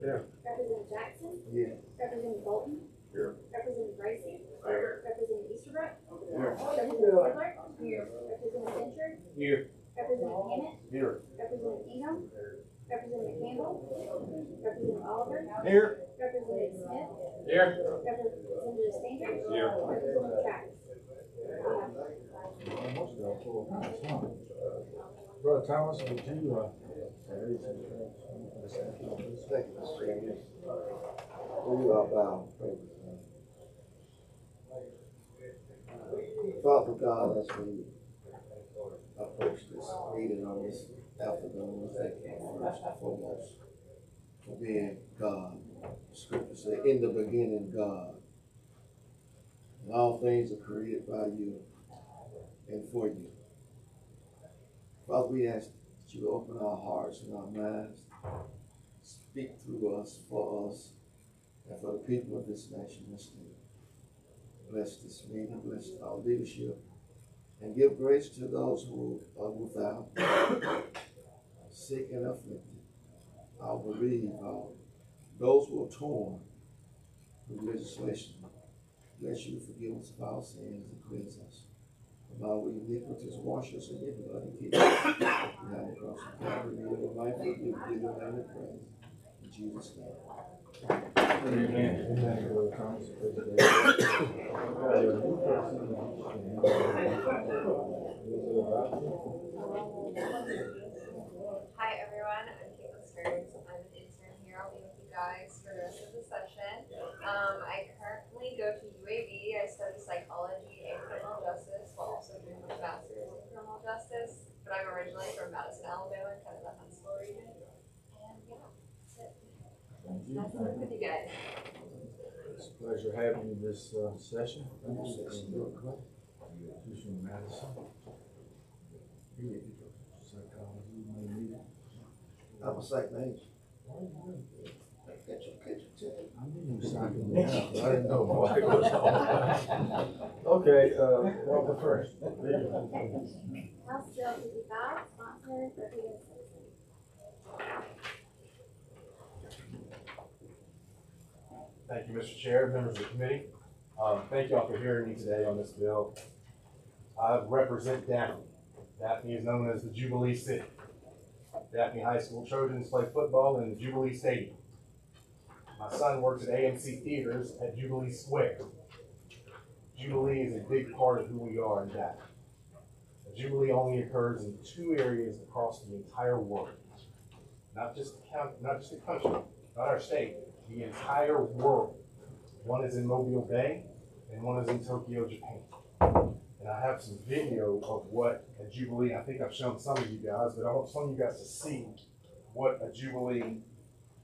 Here. Representative Jackson. Here. Representative Bolton. Here. Representative Gracie. Here. Representative Easterbrook. Here. Representative Woodward. Here. Representative Fincher. Here. Representative Hammond. Here. Representative Elam. Representative Campbell. Representative Oliver. Here. Representative Smith. Here. Representative Stanford. Here. Representative Travis. Brother Thomas, would you, Thank you, Mr. Chairman. We are bound. Father God, as we approach this meeting on this afternoon, thank you first and foremost for being God. The scriptures say, in the beginning, God. And all things are created by you and for you. Father, we ask that you open our hearts and our minds, speak through us, for us, and for the people of this nation this day. Bless this meeting, bless our leadership, and give grace to those who are without, sick and afflicted, our bereaved, those who are torn with legislation. Bless you, forgive us of our sins and cleanse us from our iniquities, wash us in your blood and keep us behind the cross of Calvary. We live a life with you, give your name and praise. In Jesus' name. Amen. Brother Thomas. Hi everyone, I'm Caitlin Stearns. I'm an intern here. I'll be with you guys for the rest of the session. I currently go to UAB. I study psychology and criminal justice while also doing my master's in criminal justice. But I'm originally from Madison, Alabama, kind of the Huntsville region. And yeah, that's it. Nice to work with you guys. It's a pleasure having you this session. Who's from Madison? Psychology, you may need it. I'm a psych major. I knew you were psyching me out, but I didn't know what was on. Okay, welcome first. House Bill 55, sponsored for Peter Citizen. Thank you, Mr. Chair, members of the committee. Thank you all for hearing me today on this bill. I represent Daphne. Daphne is known as the Jubilee City. Daphne High School Trojans play football in the Jubilee Stadium. My son works at AMC Theaters at Jubilee Square. Jubilee is a big part of who we are in Daphne. The Jubilee only occurs in 2 areas across the entire world. Not just the country, not our state, the entire world. One is in Mobile Bay, and one is in Tokyo, Japan. And I have some video of what a Jubilee, I think I've shown some of you guys, but I want some of you guys to see what a Jubilee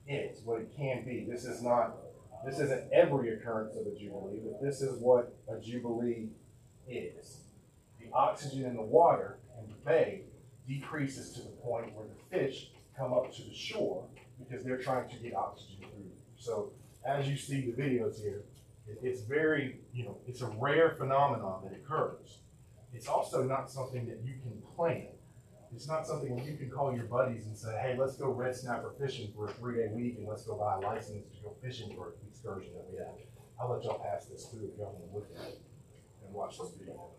is, what it can be. This isn't every occurrence of a Jubilee, but this is what a Jubilee is. The oxygen in the water in the bay decreases to the point where the fish come up to the shore because they're trying to get oxygen through. So as you see the videos here, it's very, it's a rare phenomenon that occurs. It's also not something that you can plan. It's not something that you can call your buddies and say, hey, let's go red snapper fishing for a 3-day week and let's go buy a license to go fishing for an excursion that we have. I'll let y'all pass this through if y'all want to look at it and watch this video.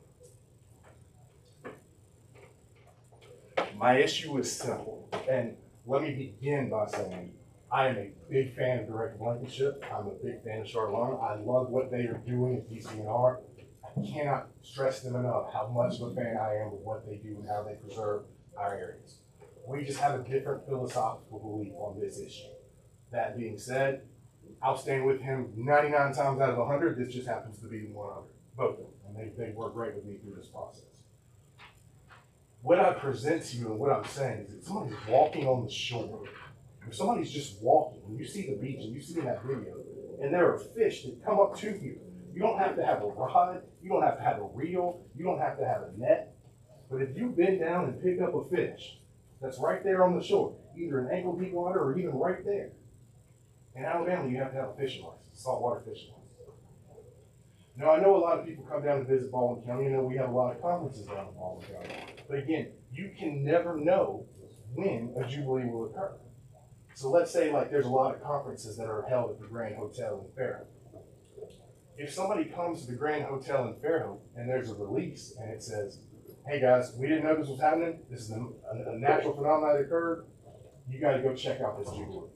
My issue is simple, and let me begin by saying I am a big fan of Direct Blankenship. I'm a big fan of Charlotte. I love what they are doing at DCNR. I cannot stress them enough how much of a fan I am of what they do and how they preserve our areas. We just have a different philosophical belief on this issue. That being said, I'll stand with him 99 times out of 100. This just happens to be the 100, both of them, and they work great with me through this process. What I present to you and what I'm saying is that somebody's walking on the shore. If somebody's just walking, and you see the beach and you see in that video, and there are fish that come up to you, you don't have to have a rod, you don't have to have a reel, you don't have to have a net. But if you bend down and pick up a fish that's right there on the shore, either in ankle deep water or even right there, in Alabama you have to have a fishing license, saltwater fishing license. Now I know a lot of people come down to visit Baldwin County, and we have a lot of conferences down in Baldwin County. But again, you can never know when a Jubilee will occur. So let's say like there's a lot of conferences that are held at the Grand Hotel in Fairhope. If somebody comes to the Grand Hotel in Fairhope and there's a release and it says, hey guys, we didn't know this was happening, this is a natural phenomenon that occurred, you gotta go check out this jubilee.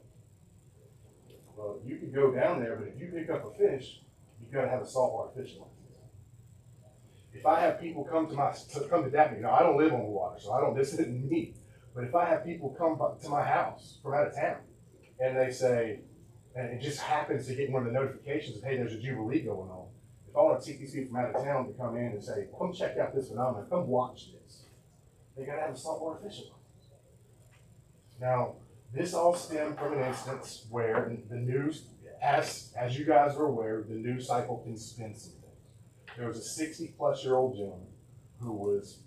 Well, you can go down there, but if you pick up a fish, you gotta have a saltwater fishing license. If I have people come to Daphne, now I don't live on the water, so this isn't me. But if I have people come to my house from out of town, and they say, and it just happens to get one of the notifications of, hey, there's a jubilee going on. If I want to take these people from out of town to come in and say, come check out this phenomenon, come watch this, they gotta have a saltwater fishing license. Now, this all stemmed from an instance where the news, as you guys are aware, the news cycle can spin some things. There was a 60-plus-year-old gentleman who was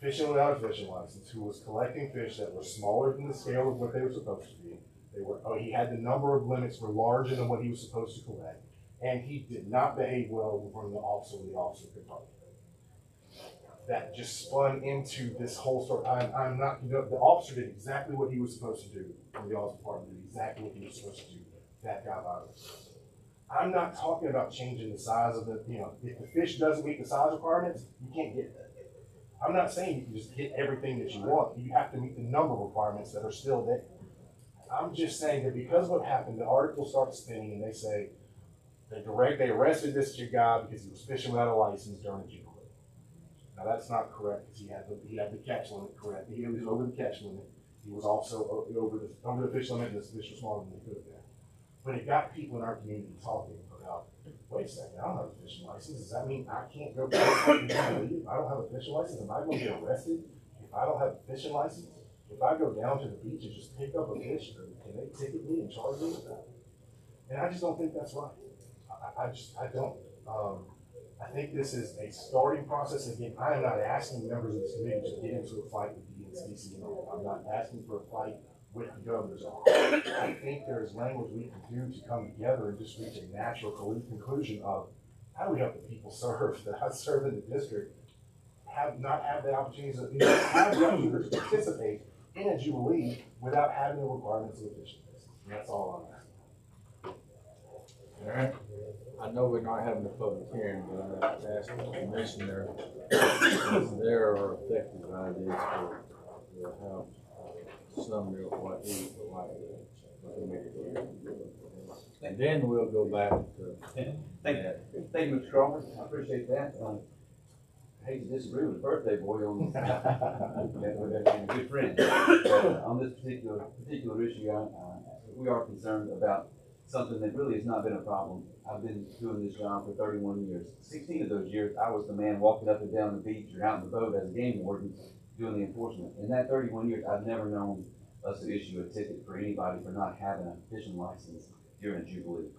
fishing without a fishing license, who was collecting fish that were smaller than the scale of what they were supposed to be. He had the number of limits were larger than what he was supposed to collect, and he did not behave well from the officer when the officer could talk. That just spun into this whole story. The officer did exactly what he was supposed to do from the office department, did exactly what he was supposed to do. That got violence. I'm not talking about changing the size of if the fish doesn't meet the size requirements, you can't get that. I'm not saying you can just get everything that you want. You have to meet the number requirements that are still there. I'm just saying that because what happened, the article starts spinning and they say they arrested this guy because he was fishing without a license during the jubilee. Now that's not correct because he had the catch limit correct. He was over the catch limit. He was also over the fish limit, and the fish was smaller than they could have been. But it got people in our community talking about, wait a second, I don't have a fishing license. Does that mean I can't go back to the jubilee if I don't have a fishing license? Am I going to get arrested if I don't have a fishing license? If I go down to the beach and just pick up a fish, can they ticket me and charge me with that? And I just don't think that's right. I don't. I think this is a starting process. Again, I am not asking members of this committee to get into a fight with the NCC. I'm not asking for a fight with the governor's office. I think there's language we can do to come together and just reach a natural conclusion of how do we help the people that I serve in the district not have the opportunity to participate in a jubilee without having the requirements of the fishing business. And that's all I'm asking. All right. I know we're not having a public hearing, but I asked the commissioner if there are effective ideas for how some real what he would like to. And then we'll go back to Thank you, Mr. Crawford. I appreciate that. I hate to disagree with the birthday boy on this. We're a good friend. On this particular issue, we are concerned about something that really has not been a problem. I've been doing this job for 31 years. 16 of those years, I was the man walking up and down the beach or out in the boat as a game warden doing the enforcement. In that 31 years, I've never known us to issue a ticket for anybody for not having a fishing license during a jubilee.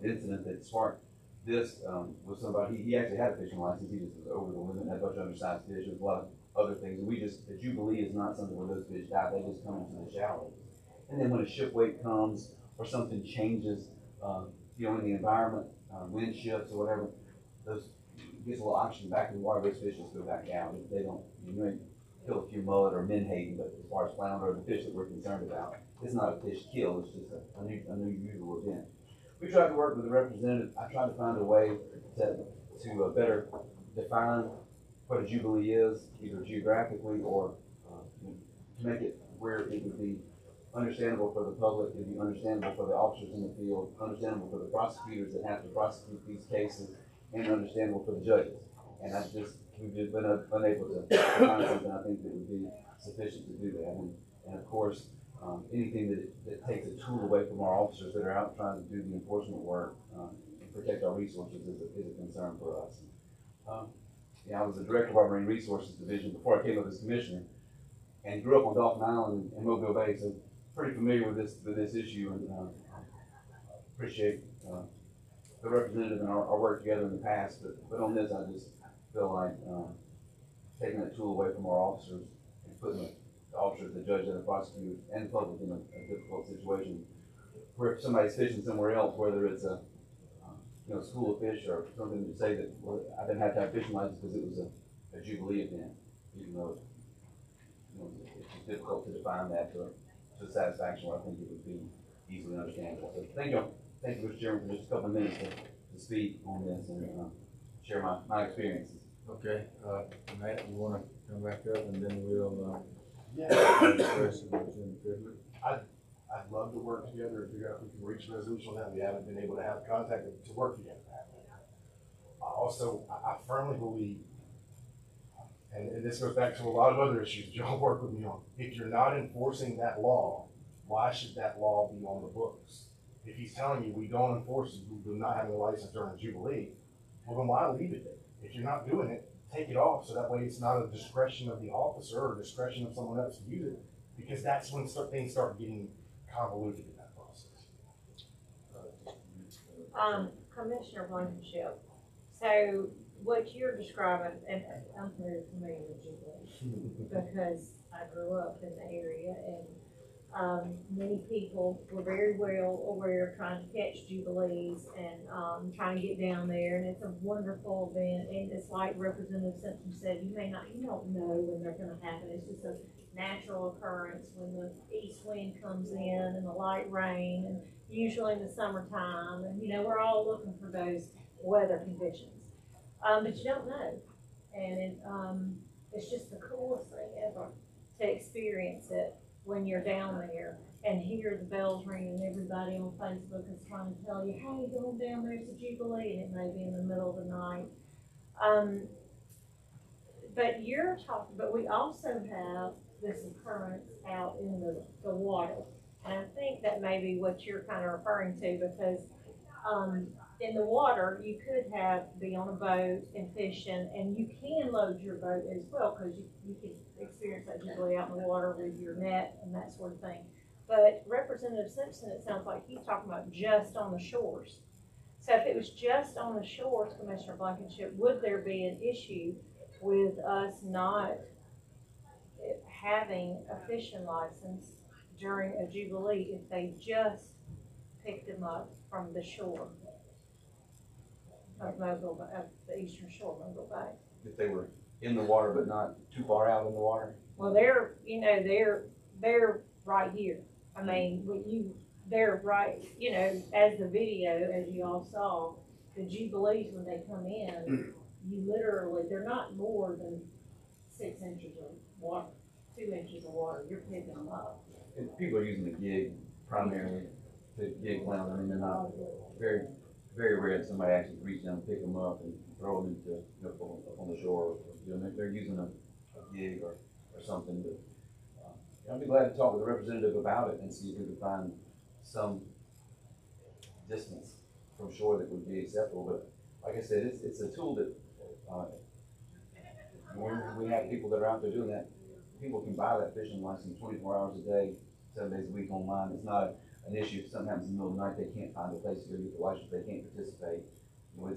The incident that sparked this was somebody, he actually had a fishing license, he just was over the limit, had a bunch of undersized fish, there's a lot of other things. And the jubilee is not something where those fish die, they just come into the shallows. And then when a ship weight comes or something changes, in the environment, wind shifts or whatever, those gets a little oxygen back in the water, those fish just go back out. They don't, you may kill a few mullet or menhaden, but as far as flounder or the fish that we're concerned about, it's not a fish kill, it's just an unusual event. We tried to work with the representative. I tried to find a way to better define what a jubilee is, either geographically or to make it where it would be understandable for the public, it would be understandable for the officers in the field, understandable for the prosecutors that have to prosecute these cases, and understandable for the judges. And we've just been unable to find something I think that would be sufficient to do that. And of course, anything that takes a tool away from our officers that are out trying to do the enforcement work and protect our resources is a concern for us. I was the director of our Marine Resources Division before I came up as commissioner, and grew up on Dolphin Island and Mobile Bay, so pretty familiar with this issue, and appreciate the representative and our work together in the past. But on this, I just feel like taking that tool away from our officers and putting the officers, the judge, and the prosecutors, and the public in a difficult situation. Where if somebody's fishing somewhere else, whether it's a school of fish or something, to say that I didn't have to have fishing license because it was a jubilee event, even though it's difficult to define that for to satisfaction where I think it would be easily understandable. So thank you, Mr. Chairman, for just a couple of minutes to speak on this and share my experiences. Okay, Matt, you wanna come back up and then we'll, Yeah, discuss it individually? I'd love to work together and figure out if we can reach a resolution on that. We haven't been able to have contact to work together. I firmly believe, and this goes back to a lot of other issues that y'all work with me on. If you're not enforcing that law, why should that law be on the books? If he's telling you we don't enforce it, we do not have a license during a Jubilee, well then why leave it there? If you're not doing it, take it off so that way it's not a discretion of the officer or discretion of someone else to use it, because that's when things start getting convoluted in that process. Commissioner Blankenship, so what you're describing, and I'm very familiar with Jubilee because I grew up in the area, and many people were very well aware of trying to catch Jubilees and trying to get down there, and it's a wonderful event, and it's like Representative Simpson said, you don't know when they're gonna happen, it's just a natural occurrence when the east wind comes in and the light rain, and usually in the summertime, and we're all looking for those weather conditions. But you don't know, and it's just the coolest thing ever to experience it when you're down there and hear the bells ringing, and everybody on Facebook is trying to tell you, hey, going down there's a Jubilee, and it may be in the middle of the night. But we also have this occurrence out in the water. And I think that may be what you're kind of referring to, because in the water, you could be on a boat and fishing, and you can load your boat as well, because you can experience that Jubilee out in the water with your net and that sort of thing. But Representative Simpson, it sounds like he's talking about just on the shores. So if it was just on the shores, Commissioner Blankenship, would there be an issue with us not having a fishing license during a Jubilee if they just picked them up from the shore of the eastern shore of Mobile Bay? If they were in the water but not too far out in the water? Well, they're right here. I mean, they're right, as the video, as you all saw, the Jubilees, when they come in, they're not more than 6 inches of water, 2 inches of water, you're picking them up. And people are using the gig primarily to gig flounder. I mean, they're not very, very rare that somebody actually reach down and pick them up and throw them into, up on the shore. They're using a gig or something. But I'd be glad to talk with the representative about it and see if we can find some distance from shore that would be acceptable. But like I said, it's a tool that when we have people that are out there doing that, people can buy that fishing license 24 hours a day, 7 days a week online. It's not an issue if something happens in the middle of the night, they can't find a place to go get the license, they can't participate. We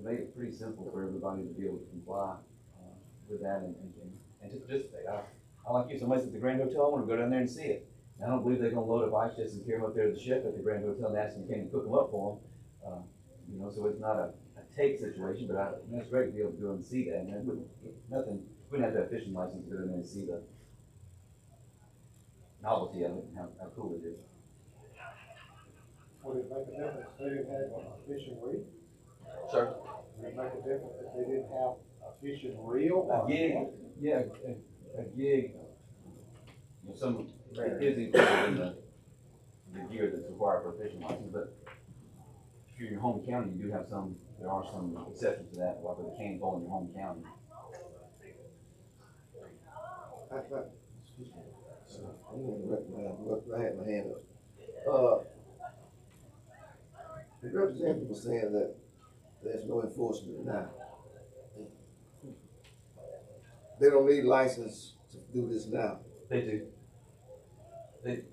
made it pretty simple for everybody to be able to comply with that and to participate. I like you, somebody's at the Grand Hotel, I want to go down there and see it. And I don't believe they're going to load up ice chests and carry them up there to the ship at the Grand Hotel and ask them, can you cook them up for them? So it's not a take situation, but it's great to be able to go and see that. And we wouldn't have to have a fishing license to go in there and see the novelty of it and how cool it is. Would it make a difference if they didn't have a fishing reel? Sir? Would it make a difference if they didn't have a fishing reel? A gig, yeah, a gig. Some it is included in the gear that's required for a fishing license, but if you're in your home county, there are some exceptions to that, like with a cane pole in your home county. I had my hand up. The representative was saying that there's no enforcement now. They don't need license to do this now. They do.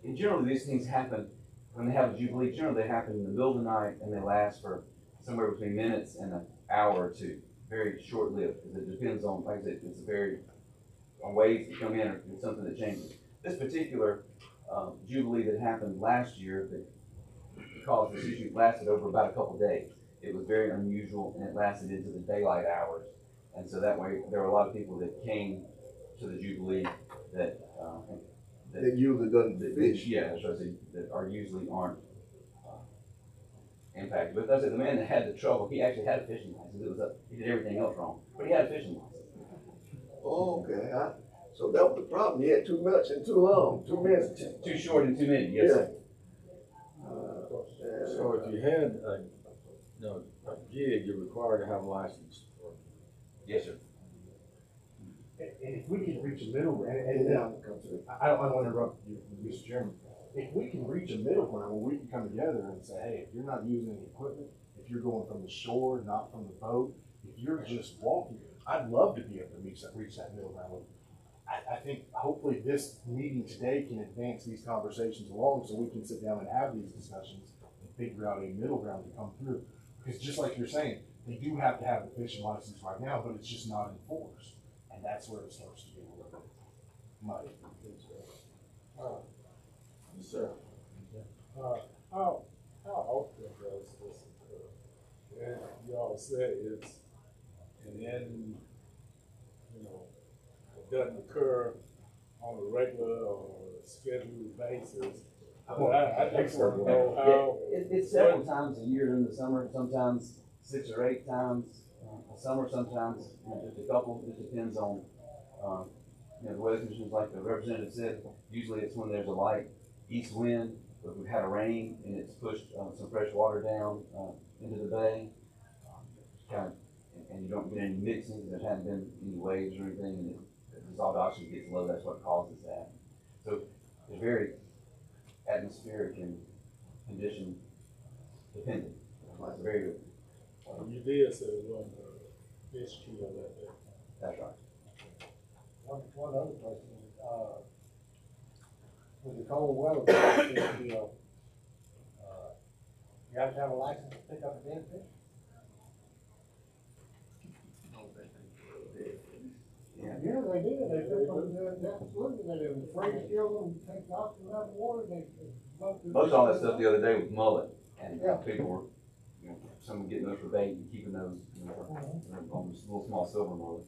And generally, these things happen when they have a Jubilee. Generally, they happen in the middle of the night and they last for somewhere between minutes and an hour or two. Very short-lived, because it depends on, like I said, on waves that come in or it's something that changes. This particular Jubilee that happened last year that caused this issue lasted over about a couple days. It was very unusual and it lasted into the daylight hours. And so that way, there were a lot of people that came to the Jubilee that That usually doesn't fish. Yeah, that's what I say, that are usually aren't impacted. But that's it, the man that had the trouble, he actually had a fishing license. It was he did everything else wrong, but he had a fishing license. Oh, okay, so that was the problem, he had too much and too long, too many. Too short and too many, yes, sir. So if you had a gig, you're required to have a license. Yes, sir. And if we can reach a middle, I don't want to interrupt you, Mr. Chairman. If we can reach a middle ground where we can come together and say, hey, if you're not using any equipment, if you're going from the shore, not from the boat, if you're just walking, I'd love to be able to reach that middle ground. I think hopefully this meeting today can advance these conversations along so we can sit down and have these discussions and figure out a middle ground to come through. Because just like you're saying, they do have to have the fishing license right now, but it's just not enforced. And that's where it starts to get a little bit muddy. Yes, sir. How often does this occur? And you all say it's it doesn't occur on a regular or scheduled basis. I just want to know how. It's several times a year in the summer, sometimes 6 or 8 times. Summer, sometimes just a couple. It depends on the weather conditions. Like the representative said, usually it's when there's a light east wind. If we've had a rain and it's pushed some fresh water down into the bay, and you don't get any mixing, there hadn't been any waves or anything, and the dissolved oxygen gets low. That's what causes that. So it's very atmospheric and condition dependent. It's very good. You did say one fish kill that day. That's right. One other question, with the cold weather, you have to have a license to pick up a dead fish? Yeah. Yeah, they did, they took them there, just looking at it, freeze kill them, take the oxygen out of the water, they. Most all that stuff the other day was mullet, and Yeah. people were, some getting those for bait and keeping those, on this little small silver mullet.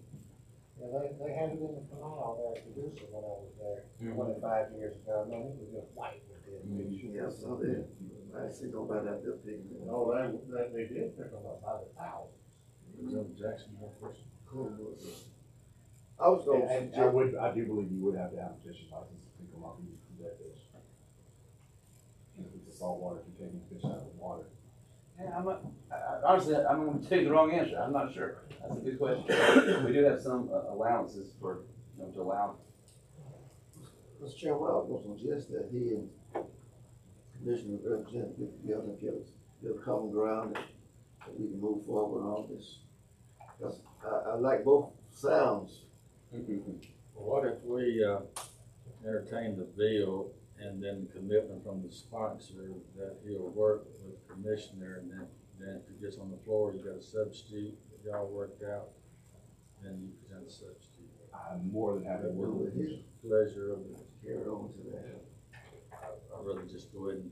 Yeah, they had it in the canal there at Caduceus when I was there, Mhm. 25 years ago, man, it was just white with dead fish. Yeah, so I see nobody out there picking it. No, they did pick them up by the thousands. It was in Jacksonville first. I was gonna And suggest, I do believe you would have to have a fishing license to pick them up and use dead fish. If it's a saltwater, if you're taking fish out of the water. Yeah, honestly, I'm going to tell you the wrong answer. I'm not sure. That's a good question. We do have some allowances for, to allow. Mr. Chairman, what I was gonna suggest that he and Commissioner Representative get together and get a common ground and we can move forward on this. Because I like both sounds. What if we entertain the bill and then commitment from the sponsor that he'll work with the commissioner, and then if he gets on the floor, you got a substitute that y'all worked out, then you present a substitute. I'm more than happy to work with you. Pleasure of it. Carry on to that. I'd rather just go ahead and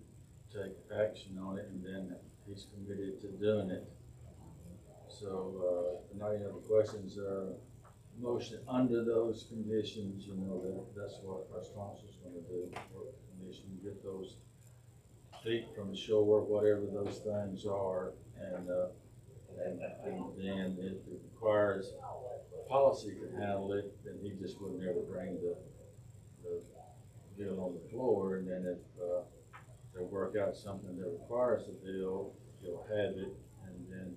take action on it, and then he's committed to doing it. So, if not any other questions, motion under those conditions, that's what our sponsor's gonna do, work the commission, get those feet from the shore, whatever those things are, and then if it requires policy to handle it, then he just would never bring the bill on the floor, and then if they work out something that requires the bill, he'll have it, and then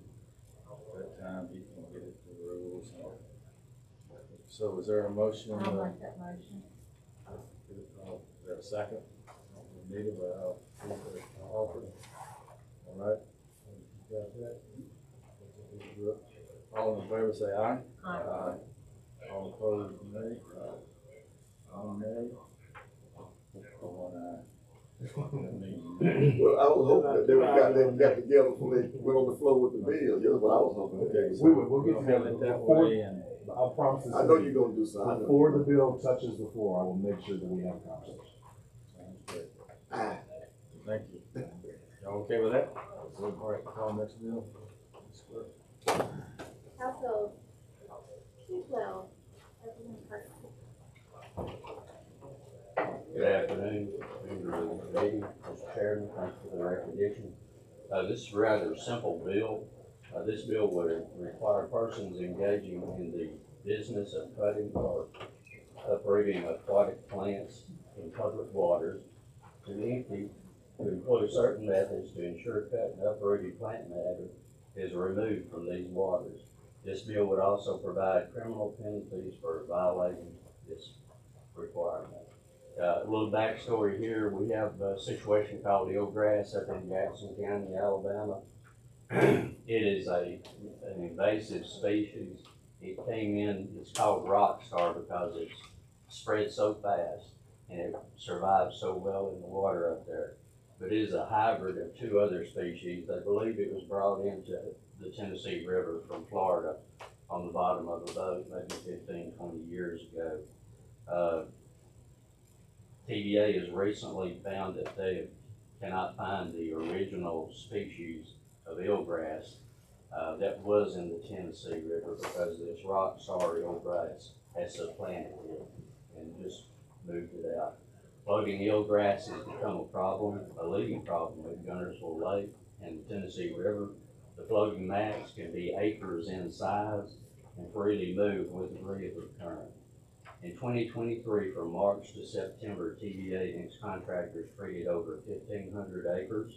at that time he can get it to the rules. So is there a motion? I'll make that motion. Is there a second? Need it, but I'll offer it. All right. Got that? All in favor say aye. Aye. All opposed, nay. All nay. One aye. Well, I was hoping that they got together before they went on the floor with the bill, that's what I was hoping. Okay, so We'll get we'll together have it that before- way, and I promise this. I know you're gonna do something. Before the bill touches the floor, I will make sure that we have a conversation. sounds good. Ah. Thank you. Y'all okay with that? All right, call next bill. House Bill 212, Representative Carter. Good afternoon, members of the committee, Mr. Chairman, thank you for the recognition. This is a rather simple bill. This bill would require persons engaging in the business of cutting or uprooting aquatic plants in public waters to employ certain methods to ensure cut and uprooted plant matter is removed from these waters. This bill would also provide criminal penalties for violating this requirement. A little backstory here, we have a situation called eelgrass up in Jackson County, Alabama. It is an invasive species. It came in, it's called rock star because it's spread so fast and it survives so well in the water up there. But it is a hybrid of two other species. I believe it was brought into the Tennessee River from Florida on the bottom of a boat maybe 15, 20 years ago. TVA has recently found that they cannot find the original species of eelgrass that was in the Tennessee River because this rock star eelgrass has supplanted it and just moved it out. Floating eelgrass has become a problem, a leading problem at Guntersville Lake and the Tennessee River. The floating mats can be acres in size and freely move with the degree of the current. In 2023, from March to September, TVA and its contractors treated over 1,500 acres,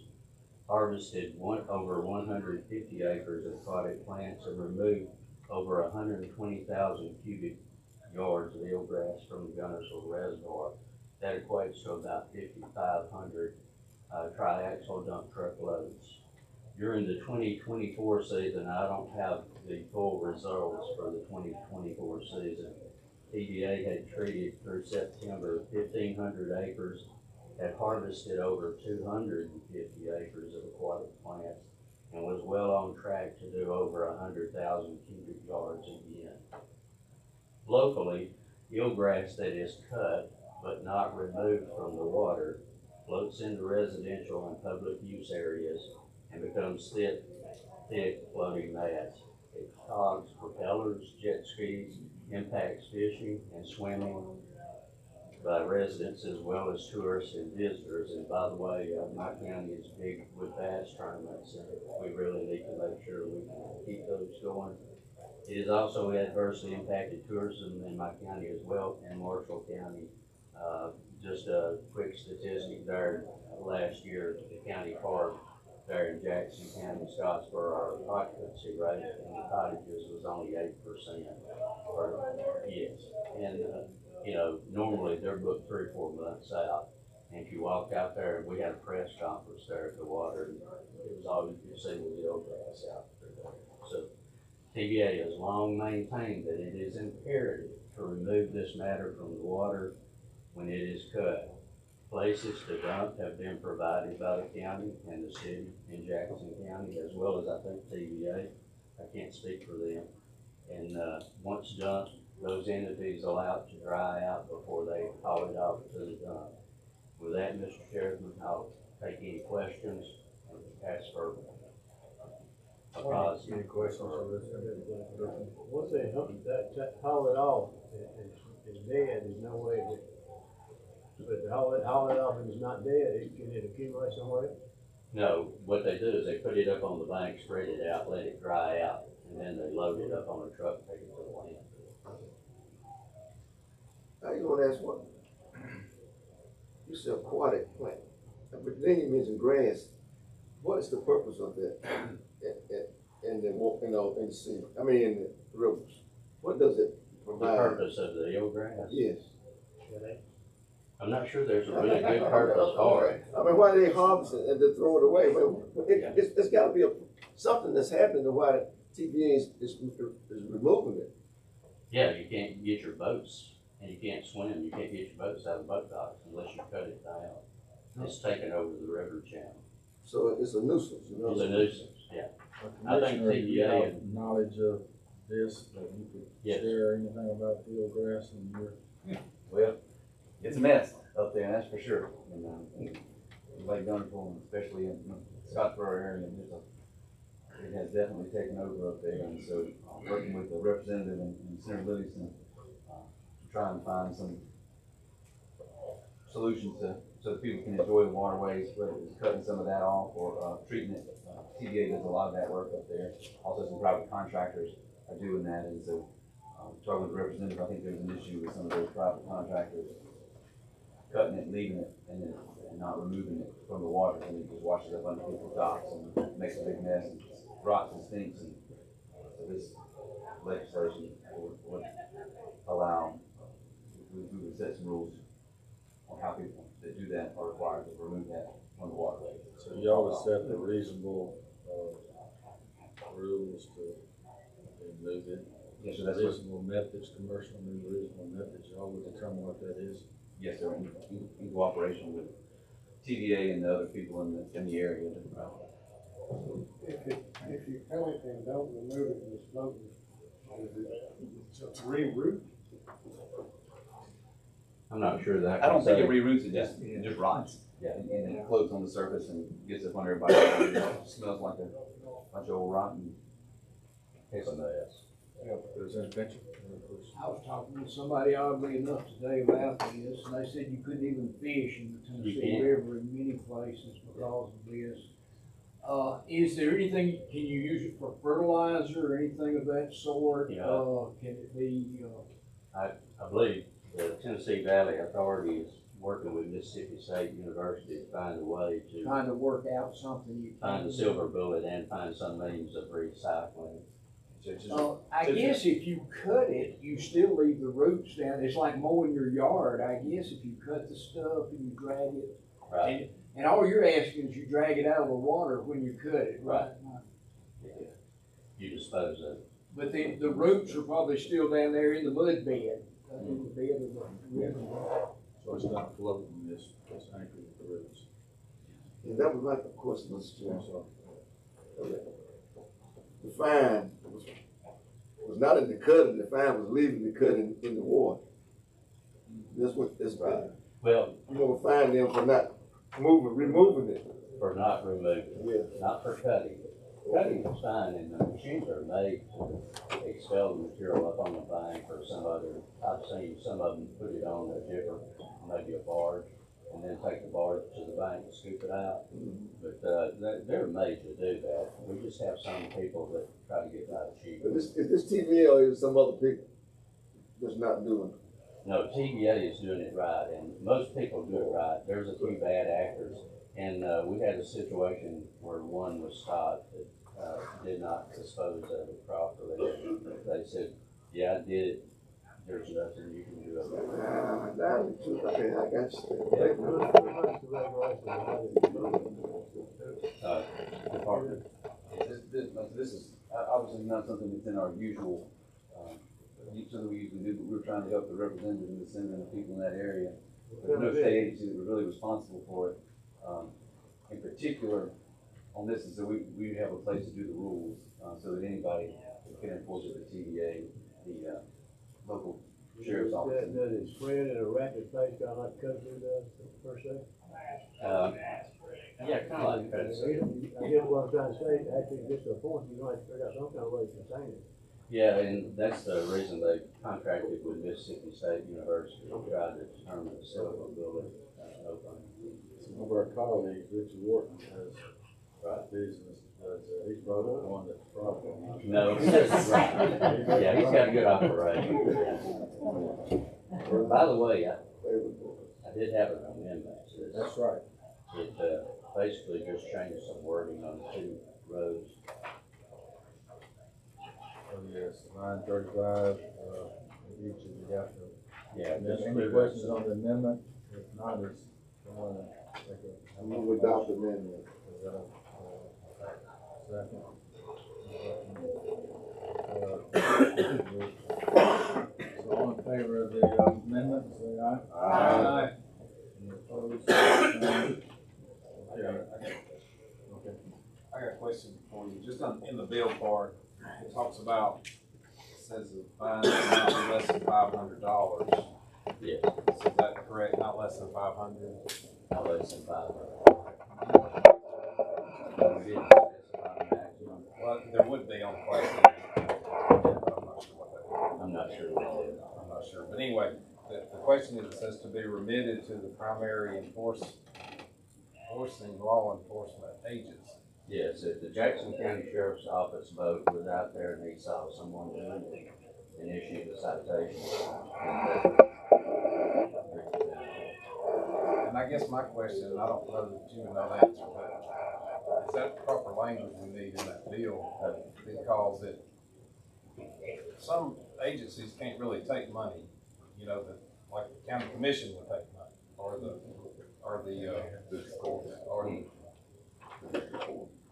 harvested over 150 acres of aquatic plants, and removed over 120,000 cubic yards of eelgrass from the Guntersville Reservoir. That equates to about 5,500 triaxle dump truck loads. During the 2024 season, I don't have the full results for the 2024 season. TVA had treated through September 1,500 acres, had harvested over 250 acres of aquatic plants, and was well on track to do over 100,000 cubic yards again. Locally, eelgrass that is cut but not removed from the water floats into residential and public use areas and becomes thick floating mats. It clogs propellers, jet skis, impacts fishing and swimming by residents as well as tourists and visitors. And by the way, my county is big with bass tournaments, and we really need to make sure we can keep those going. It has also adversely impacted tourism in my county as well, and Marshall County. Just a quick statistic there, last year, the county park there in Jackson County, Scottsboro, our occupancy rate in the cottages was only 8%. Yes, and you know, normally they're booked 3 or 4 months out. And if you walk out there, and we had a press conference there at the water, and it was all you could see was the eelgrass out there. So TVA has long maintained that it is imperative to remove this matter from the water when it is cut. Places to dump have been provided by the county and the city in Jackson County, as well as I think TVA. I can't speak for them. And once dumped, those entities allowed to dry out before they haul it off to the dump. With that, Mr. Chairman, I'll take any questions and ask for a pause. Any questions for this? Once they haul it off, it's dead, there's no way that, but to haul it off and it's not dead, can it accumulate somewhere? No, what they do is they put it up on the bank, spread it out, let it dry out, and then they load it up on a truck and take it to the landfill. I just want to ask what, you said aquatic plant, but then you mentioned grass. What is the purpose of that in the sea? I mean, in the rivers. What does it The provide? purpose of the eelgrass? Yes. I'm not sure there's a really good purpose for it. I mean, why they harvest it and then throw it away? But it's got to be something that's happening to why TVA is removing it. Yeah, you can't get your boats, and you can't swim, you can't get your boats out of boat docks unless you cut it down. It's taken over the river channel. So it's a nuisance, you know? It's a nuisance, yeah. I think Commissioner, you TVA have knowledge of this, that you could Yes. share anything about the eelgrass and your. Well, it's a mess up there, that's for sure. And like Guntersville, especially in the Scottsboro area, it has definitely taken over up there. And so, working with the representative in Senator Livingston, to try and find some solutions so that people can enjoy the waterways, whether it's cutting some of that off or treating it. TVA does a lot of that work up there. Also, some private contractors are doing that, and so talking with the representative, I think there's an issue with some of those private contractors cutting it, leaving it, and not removing it from the water, and it just washes up under people's docks and makes a big mess and rots and stinks. And so this legislation would allow, we would set some rules on how people that do that are required to remove that from the waterway. So y'all would set the reasonable, rules to remove it? Yes, sir, that's what, Reasonable methods, commercial and reasonable methods, y'all would determine what that is? yes, sir, in cooperation with TVA and the other people in the area. If you cut it and don't remove it and it's floating, is it to reroute? I'm not sure that. I don't think it reroutes, it just rots. Yeah, and it floats on the surface and gets up on everybody. It smells like a bunch of old rotten. It's a mess. There's an adventure. I was talking to somebody oddly enough today about this, and they said you couldn't even fish in the Tennessee River in many places because of this. Is there anything, can you use it for fertilizer or anything of that sort? Yeah. Can it be, I believe the Tennessee Valley Authority is working with Mississippi State University to find a way to kind of work out something you can? find the silver bullet and find some means of recycling. I guess if you cut it, you still leave the roots down. It's like mowing your yard. I guess if you cut the stuff and you drag it, Right. and all you're asking is you drag it out of the water when you cut it, right? Yeah. You dispose of it. But the roots are probably still down there in the mud bed, in the bed of the river. So it's not floating, it's anchored with the roots. And that was like, of course, Mr. Chairman. So, The fine was not in the cutting, the fine was leaving the cutting in the water. That's what, that's right. Well, You gonna fine them for not removing it. for not removing, Yeah. not for cutting. Cutting is fine, and the machines are made to expel the material up on the bank or some other. I've seen some of them put it on a dipper, maybe a barge, and then take the barge to the bank and scoop it out. But they're made to do that. We just have some people that try to get by cheap. But is this TVA or is some other people that's not doing it? No, TVA is doing it right, and most people do it right. There's a few bad actors, and we had a situation where one was stopped that did not dispose of it properly. They said, "Yeah, I did it. There's nothing you can do about it." Okay, I got you. Department. This is obviously not something that's in our usual, something we usually do, but we're trying to help the representatives in the center and the people in that area. There's no state agency that was really responsible for it. In particular, on this is that we have a place to do the rules, so that anybody can enforce it, the TVA, the local sheriff's office. Does it spread in a rapid pace, kind of like kudzu does, per se? Yeah, kind of like that. I guess what I'm trying to say, actually, just to a point, you might figure out some kind of way to contain it. Yeah, and that's the reason they contracted with Mississippi State University to try to determine the silver bullet opening. one of our colleagues, Richard Wharton, has business, he's probably the one that's probably. No, right. Yeah, he's got a good operation. By the way, I did have an amendment to this. That's right. It basically just changed some wording on two roads. Oh, yes, 935, each of you got the. Yeah. Any questions on the amendment? If not, it's, I'm gonna adopt the amendment. Second. So all in favor of the amendment, say aye. Aye. Any opposed? Okay. I got a question for you, just in the bill part, it talks about, it says the fine is not less than $500. Yes, Is that correct, not less than 500? not less than 500. We didn't specify a maximum. Well, there would be on the place. I'm not sure what it is. I'm not sure, but anyway, the question question is, it says to be remitted to the primary enforcing law enforcement agency. Yes, if the Jackson County Sheriff's Office boat was out there and he saw someone doing it and issued a citation. And I guess my question, and I don't know that you would know the answer, but is that the proper language we need in that bill? Because some agencies can't really take money, you know, like the county commission would take money,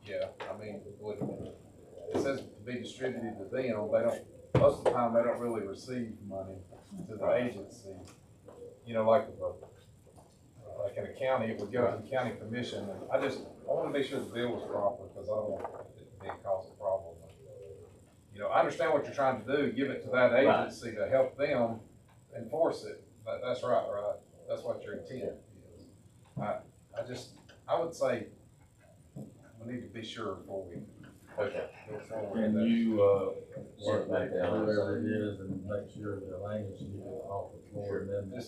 yeah, I mean, it says to be distributed to them, most of the time, they don't really receive money to the agency. You know, like in a county, it would go to the county commission, and I wanna make sure the bill was proper, because I don't want it to be cause a problem. You know, I understand what you're trying to do, give it to that agency to help them enforce it, that's right? That's what your intent is. I would say, we need to be sure before we. Okay. Can you, work back out whoever it is and make sure the language is off the floor and then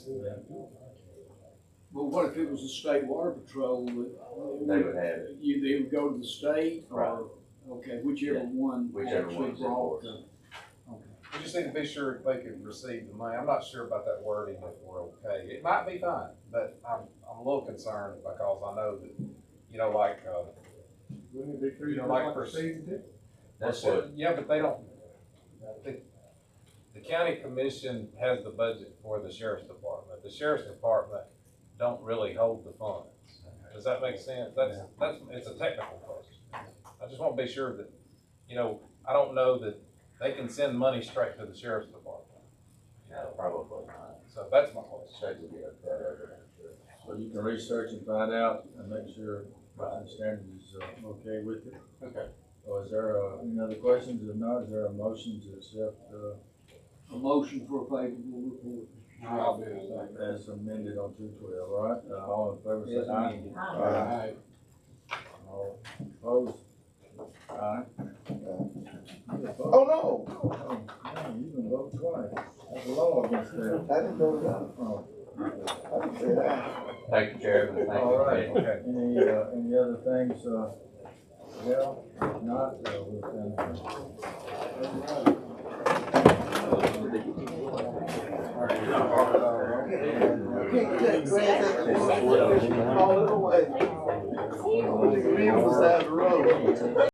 But what if it was the state water patrol? They would have it. They would go to the state Right. or, okay, whichever Yeah. one. Whichever actually one's brought enforced. We just need to be sure if they could receive the money. I'm not sure about that wording, if we're okay. It might be fine, but I'm a little concerned because I know that, you know, like, Wouldn't it be free You know, to like like for- a season ticket? That's what, yeah, but they don't, the county commission has the budget for the sheriff's department. The sheriff's department don't really hold the funds. Does that make sense? It's a technical question. I just want to be sure that, you know, I don't know that they can send money straight to the sheriff's department. probably not. So that's my question. Check to get that over. so you can research and find out and make sure my standard is, okay with it. Okay. Or is there, any other questions? If not, is there a motion to accept, A motion for a favorable report. I'll be the same. as amended on 212, all right? All in favor, say aye. Aye. All opposed? Aye. Oh, no, Oh, man, you can vote twice. That's a law against that. I didn't go down. Oh, I didn't say that. Thank you, Chairman. Thank all you. right. Okay. Any other things, well, if not, we'll finish. Call it away. Leave beside the road.